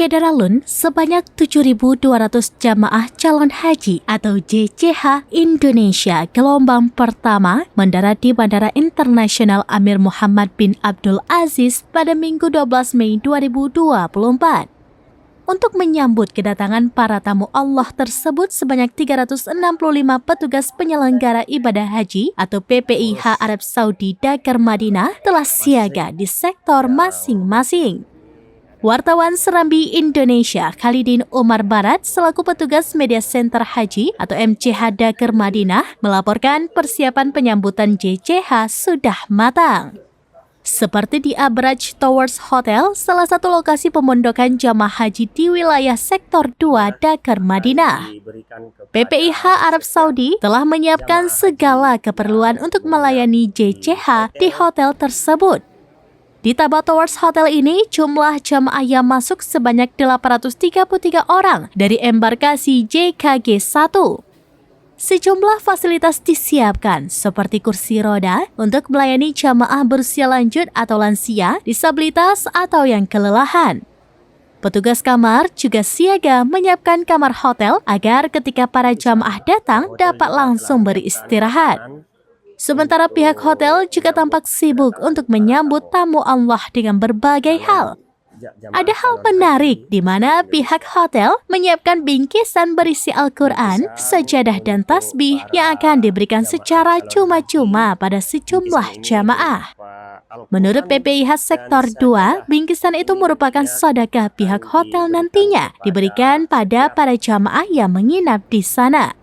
Syederalun, sebanyak 7.200 jamaah calon haji atau JCH Indonesia gelombang pertama mendarat di Bandara Internasional Amir Muhammad bin Abdul Aziz pada Minggu 12 Mei 2024. Untuk menyambut kedatangan para tamu Allah tersebut, sebanyak 365 petugas penyelenggara ibadah haji atau PPIH Arab Saudi Dakar Madinah telah siaga di sektor masing-masing. Wartawan Serambi Indonesia Khalidin Umar Barat selaku petugas Media Center Haji atau MCH Dakar Madinah melaporkan persiapan penyambutan JCH sudah matang. Seperti di Abraj Towers Hotel, salah satu lokasi pemondokan jamaah haji di wilayah Sektor 2 Dakar Madinah. PPIH Arab Saudi telah menyiapkan segala keperluan untuk melayani JCH di hotel tersebut. Di Tabah Towers Hotel ini, jumlah jamaah yang masuk sebanyak 833 orang dari embarkasi JKG 1. Sejumlah fasilitas disiapkan seperti kursi roda untuk melayani jamaah berusia lanjut atau lansia, disabilitas atau yang kelelahan. Petugas kamar juga siaga menyiapkan kamar hotel agar ketika para jamaah datang dapat langsung beristirahat. Sementara pihak hotel juga tampak sibuk untuk menyambut tamu Allah dengan berbagai hal. Ada hal menarik di mana pihak hotel menyiapkan bingkisan berisi Al-Quran, sajadah dan tasbih yang akan diberikan secara cuma-cuma pada sejumlah jamaah. Menurut PPIH Sektor 2, bingkisan itu merupakan sedekah pihak hotel nantinya diberikan pada para jamaah yang menginap di sana.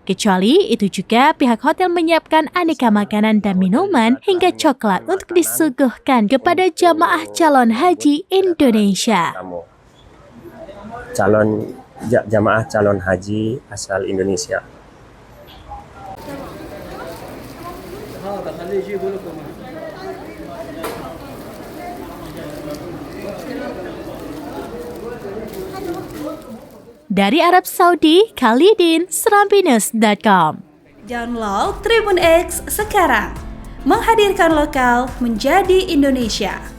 Kecuali itu juga pihak hotel menyiapkan aneka makanan dan minuman hingga coklat untuk disuguhkan kepada jamaah calon haji Indonesia. Jamaah calon haji asal Indonesia. Dari Arab Saudi, Khalidin, serambinews.com. Download Tribun X sekarang, menghadirkan lokal menjadi Indonesia.